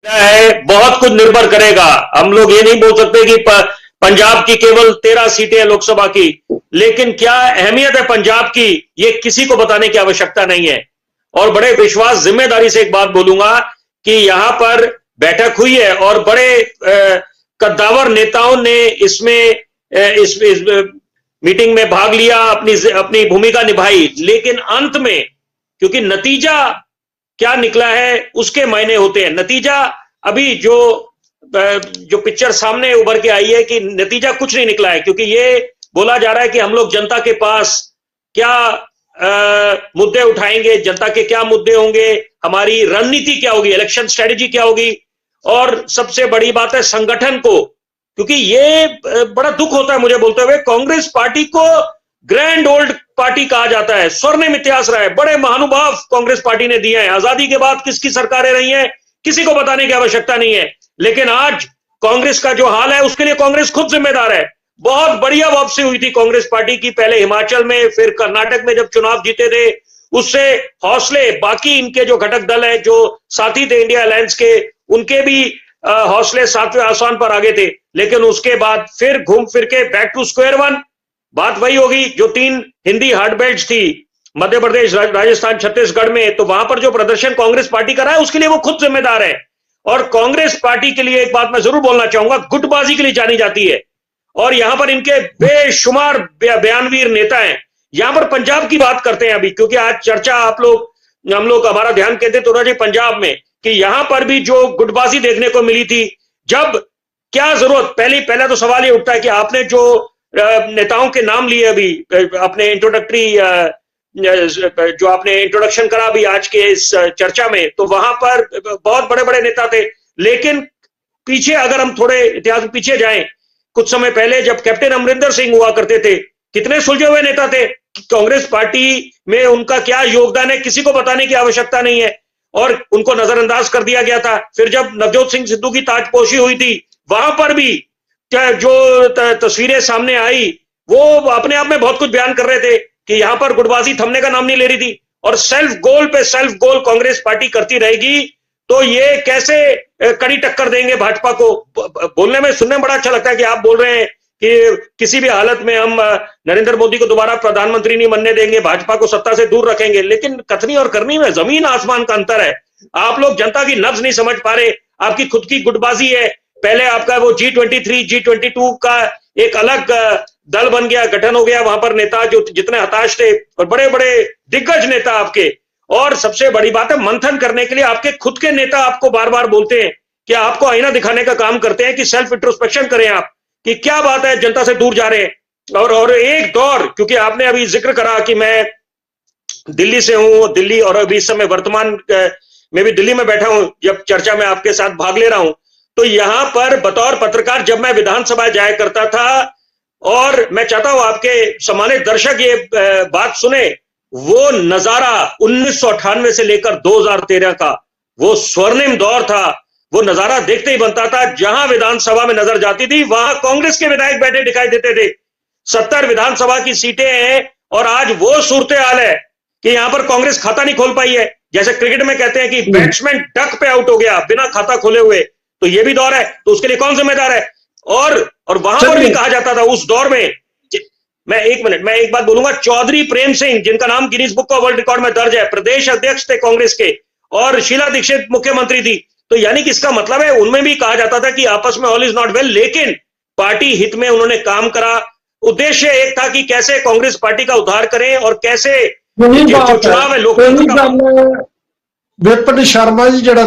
है, बहुत कुछ निर्भर करेगा। हम लोग ये नहीं बोल सकते कि पंजाब की केवल 13 सीटें हैं लोकसभा की, लेकिन क्या अहमियत है पंजाब की, ये किसी को बताने की आवश्यकता नहीं है। और बड़े विश्वास जिम्मेदारी से एक बात बोलूंगा कि यहां पर बैठक हुई है और बड़े कद्दावर नेताओं ने इसमें इस मीटिंग में भाग लिया, अपनी भूमिका निभाई, लेकिन अंत में क्योंकि नतीजा क्या निकला है उसके मायने होते हैं। नतीजा अभी जो पिक्चर सामने उभर के आई है कि नतीजा कुछ नहीं निकला है, क्योंकि ये बोला जा रहा है कि हम लोग जनता के पास क्या मुद्दे उठाएंगे, जनता के क्या मुद्दे होंगे, हमारी रणनीति क्या होगी, इलेक्शन स्ट्रेटेजी क्या होगी, और सबसे बड़ी बात है संगठन को। क्योंकि ये बड़ा दुख होता है मुझे बोलते हुए, कांग्रेस पार्टी को ग्रैंड ओल्ड पार्टी कहा जाता है, स्वर्णिम इतिहास रहा है, बड़े महानुभाव कांग्रेस पार्टी ने दिए हैं। आजादी के बाद किसकी सरकारें रही हैं किसी को बताने की आवश्यकता नहीं है, लेकिन आज कांग्रेस का जो हाल है उसके लिए कांग्रेस खुद जिम्मेदार है। बहुत बढ़िया वापसी हुई थी कांग्रेस पार्टी की, पहले हिमाचल में, फिर कर्नाटक में जब चुनाव जीते थे, उससे हौसले बाकी इनके जो घटक दल है, जो साथी थे इंडिया अलायंस के, उनके भी हौसले सातवें आसमान पर आगे थे। लेकिन उसके बाद फिर घूम फिर के बैक टू स्क्वायर वन, बात वही होगी जो 3 हिंदी हार्ड बेल्ट थी, मध्य प्रदेश, राजस्थान, छत्तीसगढ़ में, तो वहां पर जो प्रदर्शन कांग्रेस पार्टी का रहा है उसके लिए वो खुद जिम्मेदार है। और कांग्रेस पार्टी के लिए एक बात मैं जरूर बोलना चाहूंगा, गुटबाजी के लिए जानी जाती है, और यहां पर इनके बेशुमार बयानवीर नेता हैं। यहां पर पंजाब की बात करते हैं अभी, क्योंकि आज चर्चा हम लोग हमारा ध्यान केंद्रित हो रहा है पंजाब में, कि यहां पर भी जो गुटबाजी देखने को मिली थी, जब क्या जरूरत, पहला तो सवाल ये उठता है कि आपने जो नेताओं के नाम लिए अभी अपने इंट्रोडक्टरी जो आपने इंट्रोडक्शन करा अभी आज के इस चर्चा में, तो वहां पर बहुत बड़े बड़े नेता थे। लेकिन पीछे अगर हम थोड़े इतिहास में पीछे जाएं, कुछ समय पहले जब कैप्टन अमरिंदर सिंह हुआ करते थे, कितने सुलझे हुए नेता थे, कांग्रेस पार्टी में उनका क्या योगदान है किसी को बताने की आवश्यकता नहीं है, और उनको नजरअंदाज कर दिया गया था। फिर जब नवजोत सिंह सिद्धू की ताजपोशी हुई थी, वहां पर भी जो तस्वीरें सामने आई, वो अपने आप में बहुत कुछ बयान कर रहे थे कि यहां पर गुटबाजी थमने का नाम नहीं ले रही थी, और सेल्फ गोल पे सेल्फ गोल कांग्रेस पार्टी करती रहेगी, तो ये कैसे कड़ी टक्कर देंगे भाजपा को। बोलने में, सुनने में बड़ा अच्छा लगता है कि आप बोल रहे हैं कि किसी भी हालत में हम नरेंद्र मोदी को दोबारा प्रधानमंत्री नहीं बनने देंगे, भाजपा को सत्ता से दूर रखेंगे, लेकिन कथनी और करनी में जमीन आसमान का अंतर है। आप लोग जनता की नब्ज नहीं समझ पा रहे, आपकी खुद की गुटबाजी है। पहले आपका वो G23, G22 का एक अलग दल बन गया, गठन हो गया, वहां पर नेता जो जितने हताश थे, और बड़े बड़े दिग्गज नेता आपके, और सबसे बड़ी बात है मंथन करने के लिए आपके खुद के नेता आपको बार बार बोलते हैं कि आपको आईना दिखाने का काम करते हैं कि सेल्फ इंट्रोस्पेक्शन करें आप, कि क्या बात है जनता से दूर जा रहे हैं। और एक दौर, क्योंकि आपने अभी जिक्र करा कि मैं दिल्ली से हूं, दिल्ली, और अभी इस समय वर्तमान में भी दिल्ली में बैठा हूं, जब चर्चा में आपके साथ भाग ले रहा हूं, तो यहां पर बतौर पत्रकार जब मैं विधानसभा जाया करता था, और मैं चाहता हूं आपके सम्मानित दर्शक ये बात सुने, वो नजारा 1998 से लेकर 2013 का वो स्वर्णिम दौर था, वो नजारा देखते ही बनता था। जहां विधानसभा में नजर जाती थी वहां कांग्रेस के विधायक बैठे दिखाई देते थे। 70 विधानसभा की सीटें हैं, और आज वो सूरत हाल है कि यहां पर कांग्रेस खाता नहीं खोल पाई है। जैसे क्रिकेट में कहते हैं कि बैट्समैन डक पे आउट हो गया बिना खाता खोले हुए, तो ये भी दौर है, तो उसके लिए कौन जिम्मेदार है। और वहां पर भी कहा जाता था उस दौर में, मैं एक बात बोलूंगा, चौधरी प्रेम सिंह, जिनका नाम Guinness book of world record में दर्ज है, प्रदेश अध्यक्ष थे कांग्रेस के, और शीला दीक्षित मुख्यमंत्री थी। तो यानी कि इसका मतलब है उनमें भी कहा जाता था कि आपस में ऑल इज नॉट वेल, लेकिन पार्टी हित में उन्होंने काम करा। उद्देश्य एक था कि कैसे कांग्रेस पार्टी का उद्धार करें, और कैसे जो चुनाव है लोकतंत्र का। विपिन शर्मा जी जरा